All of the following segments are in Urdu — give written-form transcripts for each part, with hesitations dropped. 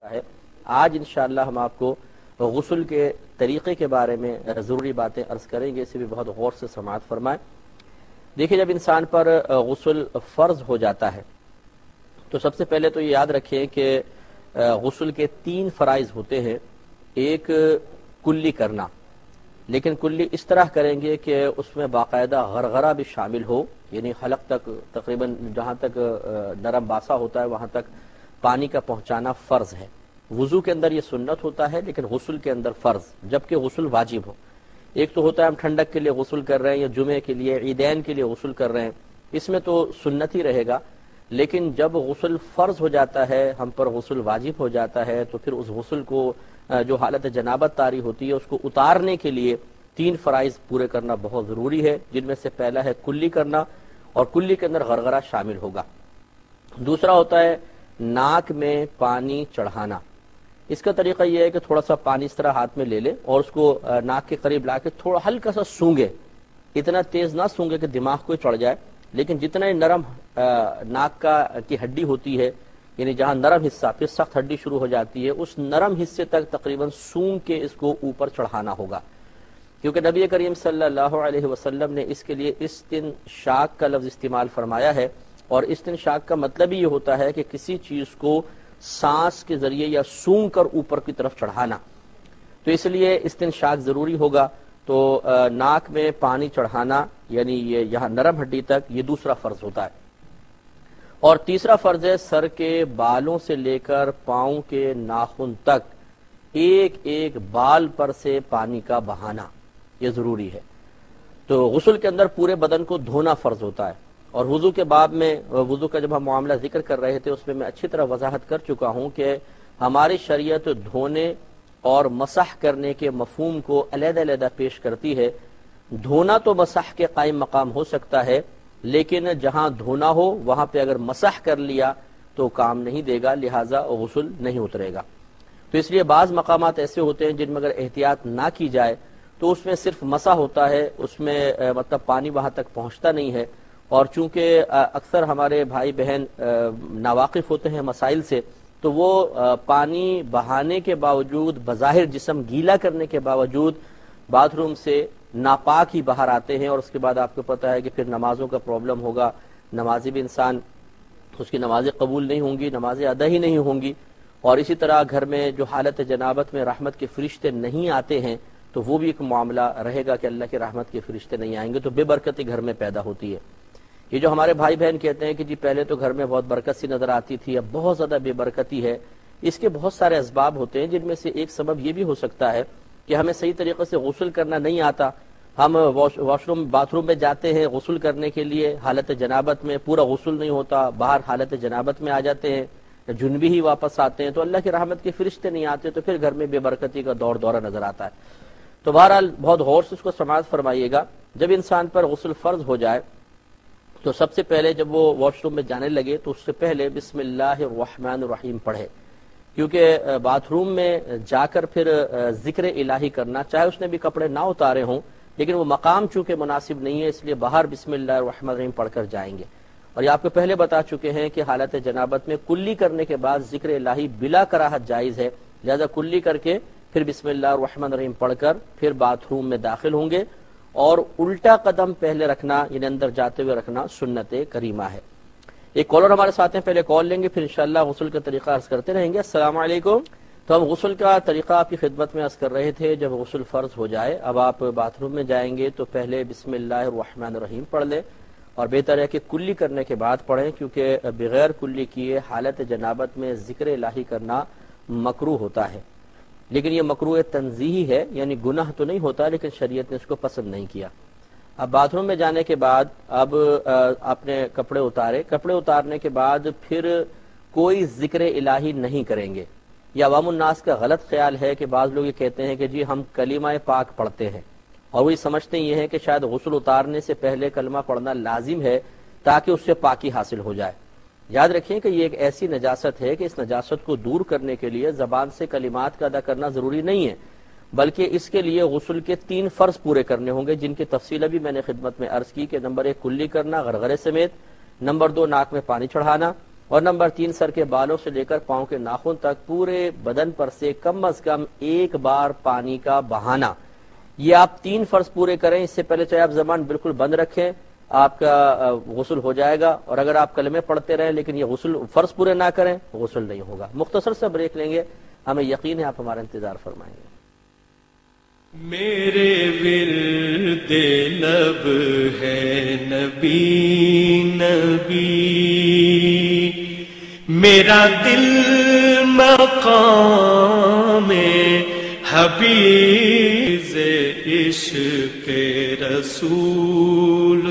ہے۔ آج انشاءاللہ ہم آپ کو غسل کے طریقے کے بارے میں ضروری باتیں عرض کریں گے، اسے بھی بہت غور سے سماعت فرمائیں۔ دیکھیں، جب انسان پر غسل فرض ہو جاتا ہے تو سب سے پہلے تو یہ یاد رکھیں کہ غسل کے 3 فرائض ہوتے ہیں۔ ایک کلی کرنا، لیکن کلی اس طرح کریں گے کہ اس میں باقاعدہ غرغرہ بھی شامل ہو، یعنی حلق تک تقریباً جہاں تک نرم باسا ہوتا ہے وہاں تک پانی کا پہنچانا فرض ہے۔ وضو کے اندر یہ سنت ہوتا ہے، لیکن غسل کے اندر فرض، جبکہ غسل واجب ہو۔ ایک تو ہوتا ہے ہم ٹھنڈک کے لیے غسل کر رہے ہیں یا جمعے کے لیے، عیدین کے لیے غسل کر رہے ہیں، اس میں تو سنت ہی رہے گا۔ لیکن جب غسل فرض ہو جاتا ہے، ہم پر غسل واجب ہو جاتا ہے، تو پھر اس غسل کو جو حالت جنابت طاری ہوتی ہے اس کو اتارنے کے لیے 3 فرائض پورے کرنا بہت ضروری ہے، جن میں سے پہلا ہے کلی کرنا، اور کلی کے اندر غرغرہ شامل ہوگا۔ دوسرا ہوتا ہے ناک میں پانی چڑھانا۔ اس کا طریقہ یہ ہے کہ تھوڑا سا پانی اس طرح ہاتھ میں لے لے اور اس کو ناک کے قریب لا کے تھوڑا ہلکا سا سونگے، اتنا تیز نہ سونگے کہ دماغ کو چڑھ جائے، لیکن جتنا نرم ناک کی ہڈی ہوتی ہے، یعنی جہاں نرم حصہ پھر سخت ہڈی شروع ہو جاتی ہے، اس نرم حصے تک تقریباً سونگ کے اس کو اوپر چڑھانا ہوگا، کیونکہ نبی کریم صلی اللہ علیہ وسلم نے اس کے لیے استنشاق کا لفظ استعمال فرمایا ہے، اور استنشاق کا مطلب ہی یہ ہوتا ہے کہ کسی چیز کو سانس کے ذریعے یا سونگ کر اوپر کی طرف چڑھانا، تو اس لیے استنشاق ضروری ہوگا۔ تو ناک میں پانی چڑھانا، یعنی یہ یہاں نرم ہڈی تک، یہ دوسرا فرض ہوتا ہے۔ اور تیسرا فرض ہے سر کے بالوں سے لے کر پاؤں کے ناخن تک ایک ایک بال پر سے پانی کا بہانا، یہ ضروری ہے۔ تو غسل کے اندر پورے بدن کو دھونا فرض ہوتا ہے، اور وضو کے باب میں وضو کا جب ہم معاملہ ذکر کر رہے تھے اس میں اچھی طرح وضاحت کر چکا ہوں کہ ہماری شریعت دھونے اور مسح کرنے کے مفہوم کو علیحدہ علیحدہ پیش کرتی ہے۔ دھونا تو مسح کے قائم مقام ہو سکتا ہے، لیکن جہاں دھونا ہو وہاں پہ اگر مسح کر لیا تو کام نہیں دے گا، لہٰذا غسل نہیں اترے گا۔ تو اس لیے بعض مقامات ایسے ہوتے ہیں جن میں اگر احتیاط نہ کی جائے تو اس میں صرف مسح ہوتا ہے، اس میں مطلب پانی وہاں تک پہنچتا نہیں ہے، اور چونکہ اکثر ہمارے بھائی بہن ناواقف ہوتے ہیں مسائل سے، تو وہ پانی بہانے کے باوجود، بظاہر جسم گیلا کرنے کے باوجود باتھ روم سے ناپاک ہی باہر آتے ہیں، اور اس کے بعد آپ کو پتہ ہے کہ پھر نمازوں کا پرابلم ہوگا، نمازی بھی انسان، اس کی نمازیں قبول نہیں ہوں گی، نمازیں ادا ہی نہیں ہوں گی، اور اسی طرح گھر میں جو حالت جنابت میں رحمت کے فرشتے نہیں آتے ہیں تو وہ بھی ایک معاملہ رہے گا کہ اللہ کے رحمت کے فرشتے نہیں آئیں گے، تو بے برکتی گھر میں پیدا ہوتی ہے۔ یہ جو ہمارے بھائی بہن کہتے ہیں کہ جی پہلے تو گھر میں بہت برکت سی نظر آتی تھی، اب بہت زیادہ بے برکتی ہے، اس کے بہت سارے اسباب ہوتے ہیں، جن میں سے ایک سبب یہ بھی ہو سکتا ہے کہ ہمیں صحیح طریقے سے غسل کرنا نہیں آتا۔ ہم واش روم باتھ روم میں جاتے ہیں غسل کرنے کے لیے، حالت جنابت میں پورا غسل نہیں ہوتا، باہر حالت جنابت میں آ جاتے ہیں، جنبی ہی واپس آتے ہیں، تو اللہ کی رحمت کے فرشتے نہیں آتے، تو پھر گھر میں بے برکتی کا دورہ نظر آتا ہے۔ تو بہرحال بہت غور سے اس کو سماعت فرمائیے گا۔ جب انسان پر غسل فرض ہو جائے تو سب سے پہلے جب وہ واش روم میں جانے لگے تو اس سے پہلے بسم اللہ الرحمن الرحیم پڑھے، کیونکہ باتھ روم میں جا کر پھر ذکر الہی کرنا، چاہے اس نے بھی کپڑے نہ اتارے ہوں، لیکن وہ مقام چونکہ مناسب نہیں ہے، اس لیے باہر بسم اللہ الرحمن الرحیم پڑھ کر جائیں گے۔ اور یہ آپ کو پہلے بتا چکے ہیں کہ حالت جنابت میں کلی کرنے کے بعد ذکر الہی بلا کراہت جائز ہے، لہذا کلی کر کے پھر بسم اللہ الرحمن الرحیم پڑھ کر پھر باتھ روم میں داخل ہوں گے، اور الٹا قدم پہلے رکھنا، یعنی اندر جاتے ہوئے رکھنا سنت کریمہ ہے۔ ایک کالر ہمارے ساتھ ہیں، پہلے کال لیں گے، پھر انشاءاللہ غسل کا طریقہ عرض کرتے رہیں گے۔ السلام علیکم۔ تو ہم غسل کا طریقہ آپ کی خدمت میں عرض کر رہے تھے۔ جب غسل فرض ہو جائے، اب آپ باتھ روم میں جائیں گے تو پہلے بسم اللہ الرحمن الرحیم پڑھ لیں، اور بہتر ہے کہ کلی کرنے کے بعد پڑھیں، کیونکہ بغیر کلی کیے حالت جنابت میں ذکر الہی کرنا مکروہ ہوتا ہے، لیکن یہ مکروہ تنزیہی ہے، یعنی گناہ تو نہیں ہوتا، لیکن شریعت نے اس کو پسند نہیں کیا۔ اب باتھ روم میں جانے کے بعد اب آپ نے کپڑے اتارے، کپڑے اتارنے کے بعد پھر کوئی ذکر الہی نہیں کریں گے۔ یہ عوام الناس کا غلط خیال ہے کہ بعض لوگ یہ کہتے ہیں کہ جی ہم کلمہ پاک پڑھتے ہیں، اور وہی سمجھتے یہ ہیں کہ شاید غسل اتارنے سے پہلے کلمہ پڑھنا لازم ہے تاکہ اس سے پاکی حاصل ہو جائے۔ یاد رکھیں کہ یہ ایک ایسی نجاست ہے کہ اس نجاست کو دور کرنے کے لیے زبان سے کلمات کا ادا کرنا ضروری نہیں ہے، بلکہ اس کے لیے غسل کے 3 فرض پورے کرنے ہوں گے، جن کی تفصیل ابھی میں نے خدمت میں عرض کی کہ نمبر 1 کلی کرنا غرغرے سمیت، نمبر 2 ناک میں پانی چڑھانا، اور نمبر 3 سر کے بالوں سے لے کر پاؤں کے ناخن تک پورے بدن پر سے کم از کم ایک بار پانی کا بہانا. یہ آپ 3 فرض پورے کریں. اس سے پہلے چاہے آپ زبان بالکل بند رکھیں آپ کا غسل ہو جائے گا، اور اگر آپ کلمے پڑھتے رہیں لیکن یہ غسل فرض پورے نہ کریں غسل نہیں ہوگا. مختصر سا بریک لیں گے، ہمیں یقین ہے آپ ہمارا انتظار فرمائیں گے. میرے ورد لب ہے نبی نبی، میرا دل مقام حبیب عشق رسول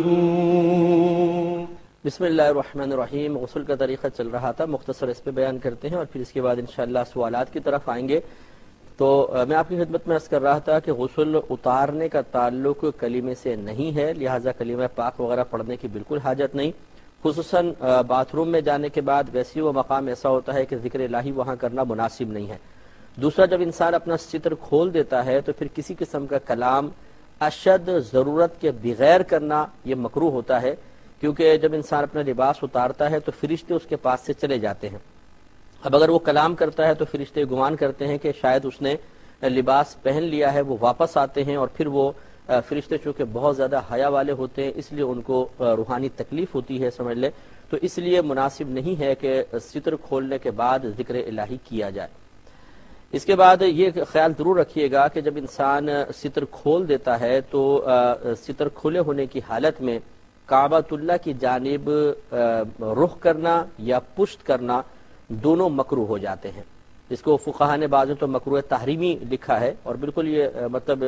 ہوں. بسم اللہ الرحمن الرحیم. غسل کا طریقہ چل رہا تھا، مختصر اس پہ بیان کرتے ہیں اور پھر اس کے بعد انشاءاللہ سوالات کی طرف آئیں گے. تو میں آپ کی خدمت میں عرض کر رہا تھا کہ غسل اتارنے کا تعلق کلمے سے نہیں ہے، لہٰذا کلمہ پاک وغیرہ پڑھنے کی بالکل حاجت نہیں. خصوصاً باتھ روم میں جانے کے بعد ویسی وہ مقام ایسا ہوتا ہے کہ ذکر الہی وہاں کرنا مناسب نہیں ہے. دوسرا، جب انسان اپنا ستر کھول دیتا ہے تو پھر کسی قسم کا کلام اشد ضرورت کے بغیر کرنا یہ مکروہ ہوتا ہے، کیونکہ جب انسان اپنا لباس اتارتا ہے تو فرشتے اس کے پاس سے چلے جاتے ہیں. اب اگر وہ کلام کرتا ہے تو فرشتے گمان کرتے ہیں کہ شاید اس نے لباس پہن لیا ہے، وہ واپس آتے ہیں، اور پھر وہ فرشتے چونکہ بہت زیادہ حیا والے ہوتے ہیں اس لیے ان کو روحانی تکلیف ہوتی ہے سمجھ لے. تو اس لیے مناسب نہیں ہے کہ ستر کھولنے کے بعد ذکر الہی کیا جائے. اس کے بعد یہ خیال ضرور رکھیے گا کہ جب انسان ستر کھول دیتا ہے تو ستر کھلے ہونے کی حالت میں کعبۃ اللہ کی جانب رخ کرنا یا پشت کرنا دونوں مکروہ ہو جاتے ہیں. اس کو فقہا نے بعض تو مکروہ تحریمی لکھا ہے، اور بالکل یہ مطلب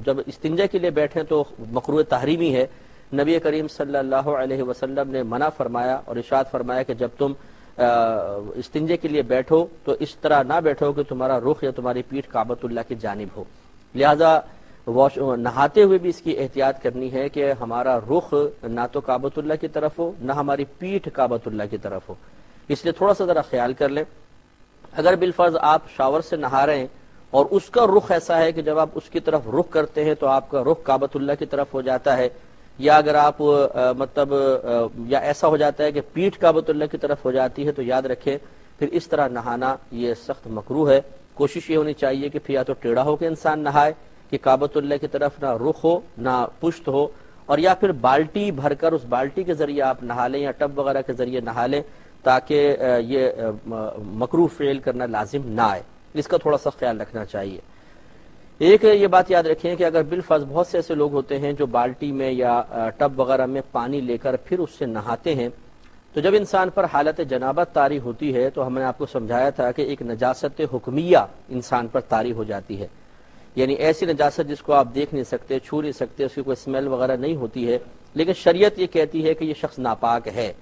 جب استنجا کے لیے بیٹھیں تو مکروہ تحریمی ہے. نبی کریم صلی اللہ علیہ وسلم نے منع فرمایا اور ارشاد فرمایا کہ جب تم استنجے کے لیے بیٹھو تو اس طرح نہ بیٹھو کہ تمہارا رخ یا تمہاری پیٹھ کعبۃ اللہ کی جانب ہو. لہذا نہاتے ہوئے بھی اس کی احتیاط کرنی ہے کہ ہمارا رخ نہ تو کعبۃ اللہ کی طرف ہو نہ ہماری پیٹھ کعبۃ اللہ کی طرف ہو. اس لیے تھوڑا سا ذرا خیال کر لیں. اگر بالفرض آپ شاور سے نہا رہے ہیں اور اس کا رخ ایسا ہے کہ جب آپ اس کی طرف رخ کرتے ہیں تو آپ کا رخ کعبۃ اللہ کی طرف ہو جاتا ہے، یا اگر آپ یا ایسا ہو جاتا ہے کہ پیٹھ کعبۃ اللہ کی طرف ہو جاتی ہے، تو یاد رکھیں پھر اس طرح نہانا یہ سخت مکروہ ہے. کوشش یہ ہونی چاہیے کہ پھر یا تو ٹیڑھا ہو کے انسان نہائے کہ کعبۃ اللہ کی طرف نہ رخ ہو نہ پشت ہو، اور یا پھر بالٹی بھر کر اس بالٹی کے ذریعے آپ نہا لیں یا ٹب وغیرہ کے ذریعے نہا لیں تاکہ یہ مکروہ فعل کرنا لازم نہ آئے. اس کا تھوڑا سا خیال رکھنا چاہیے. ایک یہ بات یاد رکھیں کہ اگر بالفرض بہت سے ایسے لوگ ہوتے ہیں جو بالٹی میں یا ٹب وغیرہ میں پانی لے کر پھر اس سے نہاتے ہیں، تو جب انسان پر حالت جنابت طاری ہوتی ہے تو ہم نے آپ کو سمجھایا تھا کہ ایک نجاست حکمیہ انسان پر طاری ہو جاتی ہے. یعنی ایسی نجاست جس کو آپ دیکھ نہیں سکتے، چھو نہیں سکتے، اس کی کوئی اسمیل وغیرہ نہیں ہوتی ہے، لیکن شریعت یہ کہتی ہے کہ یہ شخص ناپاک ہے.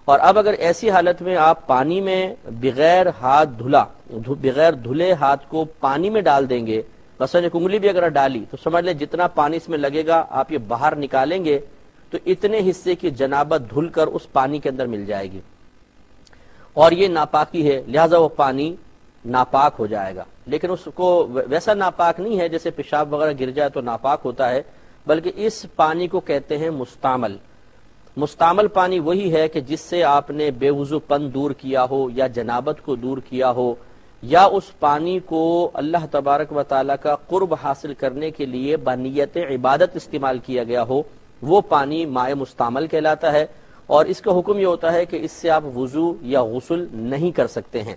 اور اب اگر ایسی حالت میں آپ پانی میں بغیر دھلے ہاتھ کو پانی میں ڈال دیں گے، مثلا ایک انگلی بھی اگر ڈالی تو سمجھ لیں جتنا پانی اس میں لگے گا آپ یہ باہر نکالیں گے تو اتنے حصے کی جنابت دھل کر اس پانی کے اندر مل جائے گی، اور یہ ناپاکی ہے، لہذا وہ پانی ناپاک ہو جائے گا. لیکن اس کو ویسا ناپاک نہیں ہے جیسے پیشاب وغیرہ گر جائے تو ناپاک ہوتا ہے، بلکہ اس پانی کو کہتے ہیں مستعمل. مستعمل پانی وہی ہے کہ جس سے آپ نے بے وضو پن دور کیا ہو یا جنابت کو دور کیا ہو، یا اس پانی کو اللہ تبارک و تعالی کا قرب حاصل کرنے کے لیے بنیت عبادت استعمال کیا گیا ہو، وہ پانی مائع مستعمل کہلاتا ہے. اور اس کا حکم یہ ہوتا ہے کہ اس سے آپ وضو یا غسل نہیں کر سکتے ہیں.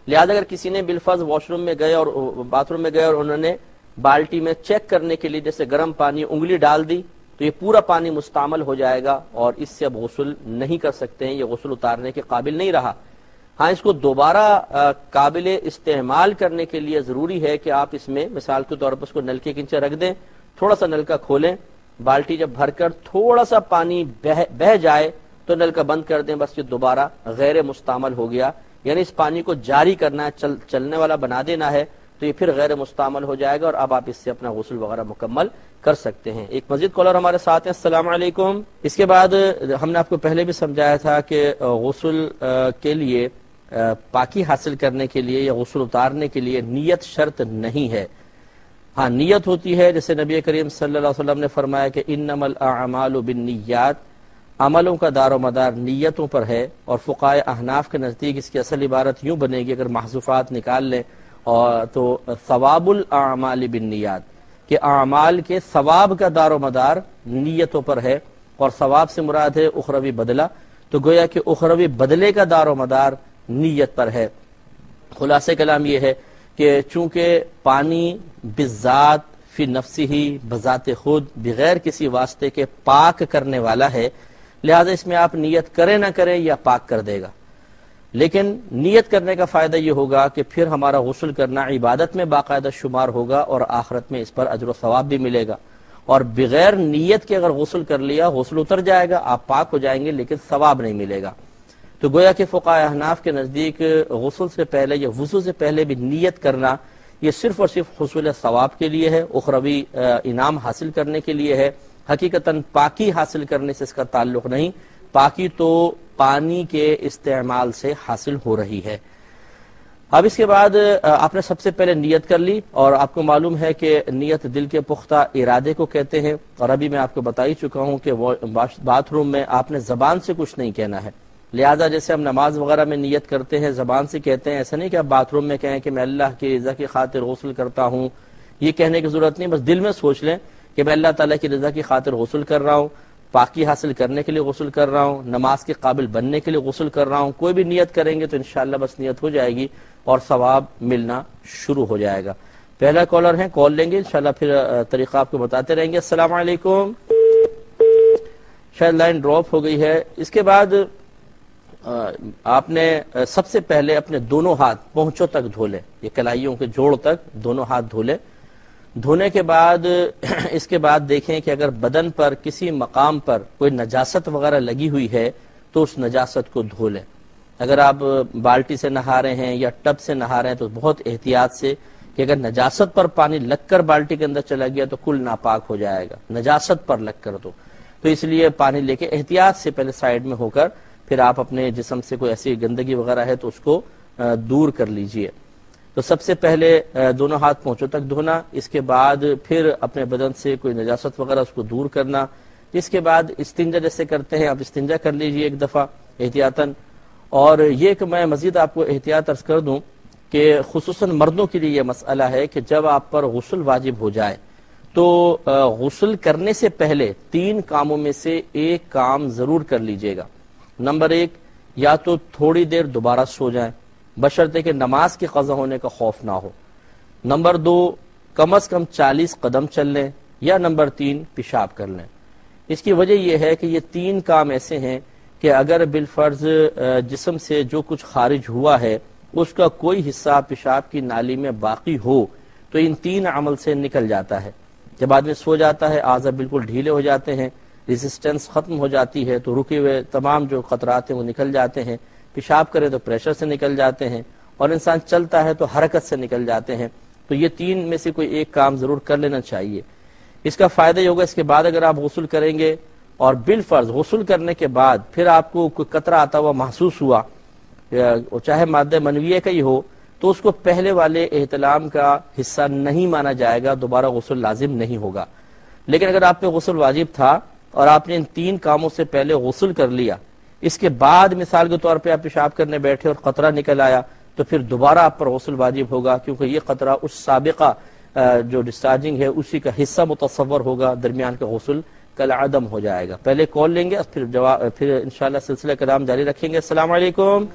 لہذا اگر کسی نے بالفرض واش روم میں گئے اور باتھ روم میں گئے اور انہوں نے بالٹی میں چیک کرنے کے لیے جیسے گرم پانی انگلی ڈال دی تو یہ پورا پانی مستعمل ہو جائے گا اور اس سے اب غسل نہیں کر سکتے ہیں، یہ غسل اتارنے کے قابل نہیں رہا. ہاں، اس کو دوبارہ قابل استعمال کرنے کے لیے ضروری ہے کہ آپ اس میں مثال کے طور پر اس کو نلکے کے نیچے رکھ دیں، تھوڑا سا نلکا کھولیں، بالٹی جب بھر کر تھوڑا سا پانی بہہ جائے تو نلکا بند کر دیں، بس یہ دوبارہ غیر مستعمل ہو گیا. یعنی اس پانی کو جاری کرنا ہے، چلنے والا بنا دینا ہے، تو یہ پھر غیر مستعمل ہو جائے گا اور اب آپ اس سے اپنا غسل وغیرہ مکمل کر سکتے ہیں. ایک مزید کالر ہمارے ساتھ ہیں. السلام علیکم. اس کے بعد ہم نے آپ کو پہلے بھی سمجھایا تھا کہ غسل کے لیے پاکی حاصل کرنے کے لیے یا غسل اتارنے کے لیے نیت شرط نہیں ہے. ہاں، نیت ہوتی ہے، جیسے نبی کریم صلی اللہ علیہ وسلم نے فرمایا کہ انما الاعمال بالنیات، عملوں کا دار و مدار نیتوں پر ہے، اور فقہائے احناف کے نزدیک اس کی اصل عبارت یوں بنے گی اگر محذوفات نکال لیں اور تو ثواب الاعمال بالنیات، کہ اعمال کے ثواب کا دار و مدار نیتوں پر ہے، اور ثواب سے مراد ہے اخروی بدلہ، تو گویا کہ اخروی بدلے کا دار و مدار نیت پر ہے۔ خلاصہ کلام یہ ہے کہ چونکہ پانی بذات فی نفسہ بذات خود بغیر کسی واسطے کے پاک کرنے والا ہے، لہذا اس میں آپ نیت کریں نہ کریں یا پاک کر دے گا، لیکن نیت کرنے کا فائدہ یہ ہوگا کہ پھر ہمارا غسل کرنا عبادت میں باقاعدہ شمار ہوگا اور آخرت میں اس پر اجر و ثواب بھی ملے گا، اور بغیر نیت کے اگر غسل کر لیا غسل اتر جائے گا، آپ پاک ہو جائیں گے لیکن ثواب نہیں ملے گا۔ تو گویا کہ فقہائے احناف کے نزدیک غسل سے پہلے یا وضو سے پہلے بھی نیت کرنا یہ صرف اور صرف حصول ثواب کے لیے ہے، اخروی انعام حاصل کرنے کے لیے ہے، حقیقتاً پاکی حاصل کرنے سے اس کا تعلق نہیں، پاکی تو پانی کے استعمال سے حاصل ہو رہی ہے۔ اب اس کے بعد آپ نے سب سے پہلے نیت کر لی، اور آپ کو معلوم ہے کہ نیت دل کے پختہ ارادے کو کہتے ہیں، اور ابھی میں آپ کو بتا ہی چکا ہوں کہ باتھ روم میں آپ نے زبان سے کچھ نہیں کہنا ہے، لہذا جیسے ہم نماز وغیرہ میں نیت کرتے ہیں زبان سے کہتے ہیں، ایسا نہیں کہ آپ باتھ روم میں کہیں کہ میں اللہ کی رضا کی خاطر غسل کرتا ہوں، یہ کہنے کی ضرورت نہیں، بس دل میں سوچ لیں کہ میں اللہ تعالیٰ کی رضا کی خاطر غسل کر رہا ہوں، پاکی حاصل کرنے کے لیے غسل کر رہا ہوں، نماز کے قابل بننے کے لیے غسل کر رہا ہوں۔ کوئی بھی نیت کریں گے تو انشاءاللہ بس نیت ہو جائے گی اور ثواب ملنا شروع ہو جائے گا۔ پہلا کالر ہے، کال لیں گے انشاءاللہ، پھر طریقہ آپ کو بتاتے رہیں گے۔ السلام علیکم، شاید لائن ڈراپ ہو گئی ہے۔ اس کے بعد آپ نے سب سے پہلے اپنے دونوں ہاتھ پونچھوں تک دھو لیں، یہ کلائیوں کے جوڑ تک دونوں ہاتھ دھو لیں۔ دھونے کے بعد اس کے بعد دیکھیں کہ اگر بدن پر کسی مقام پر کوئی نجاست وغیرہ لگی ہوئی ہے تو اس نجاست کو دھو لیں۔ اگر آپ بالٹی سے نہا رہے ہیں یا ٹب سے نہا رہے ہیں تو بہت احتیاط سے، کہ اگر نجاست پر پانی لگ کر بالٹی کے اندر چلا گیا تو کل ناپاک ہو جائے گا، نجاست پر لگ کر تو اس لیے پانی لے کے احتیاط سے پہلے سائیڈ میں ہو کر پھر آپ اپنے جسم سے کوئی ایسی گندگی وغیرہ ہے تو اس کو دور کر لیجئے۔ تو سب سے پہلے دونوں ہاتھ پونچھوں تک دھونا، اس کے بعد پھر اپنے بدن سے کوئی نجاست وغیرہ اس کو دور کرنا، اس کے بعد استنجا جیسے کرتے ہیں آپ استنجا کر لیجئے ایک دفعہ احتیاطاً۔ اور یہ کہ میں مزید آپ کو احتیاط عرض کر دوں کہ خصوصاً مردوں کے لیے یہ مسئلہ ہے کہ جب آپ پر غسل واجب ہو جائے تو غسل کرنے سے پہلے 3 کاموں میں سے ایک کام ضرور کر لیجئے گا۔ نمبر 1، یا تو تھوڑی دیر دوبارہ سو جائیں بشرطے کہ نماز کے قضا ہونے کا خوف نہ ہو۔ نمبر 2، کم از کم 40 قدم چل لیں، یا نمبر 3، پیشاب کر لیں۔ اس کی وجہ یہ ہے کہ یہ 3 کام ایسے ہیں کہ اگر بالفرض جسم سے جو کچھ خارج ہوا ہے اس کا کوئی حصہ پیشاب کی نالی میں باقی ہو تو ان 3 عمل سے نکل جاتا ہے۔ جب آدمی سو جاتا ہے اعضاء بالکل ڈھیلے ہو جاتے ہیں، ریزسٹنس ختم ہو جاتی ہے، تو رکے ہوئے تمام جو خطرات ہیں وہ نکل جاتے ہیں، پیشاب کرے تو پریشر سے نکل جاتے ہیں، اور انسان چلتا ہے تو حرکت سے نکل جاتے ہیں۔ تو یہ 3 میں سے کوئی ایک کام ضرور کر لینا چاہیے۔ اس کا فائدہ یہ ہوگا اس کے بعد اگر آپ غسل کریں گے اور بالفرض غسل کرنے کے بعد پھر آپ کو کوئی قطرہ آتا ہوا محسوس ہوا، چاہے مادہ منویہ کا ہی ہو، تو اس کو پہلے والے احتلام کا حصہ نہیں مانا جائے گا، دوبارہ غسل لازم نہیں ہوگا۔ لیکن اگر آپ پہ غسل واجب تھا اور آپ نے ان 3 کاموں سے پہلے غسل کر لیا، اس کے بعد مثال کے طور پہ آپ پیشاب کرنے بیٹھے اور قطرہ نکل آیا تو پھر دوبارہ آپ پر غسل واجب ہوگا، کیونکہ یہ قطرہ اس سابقہ جو ڈسچارجنگ ہے اسی کا حصہ متصور ہوگا، درمیان کا غسل کالعدم ہو جائے گا۔ پہلے کال لیں گے پھر انشاءاللہ سلسلہ کلام جاری رکھیں گے۔ السلام علیکم۔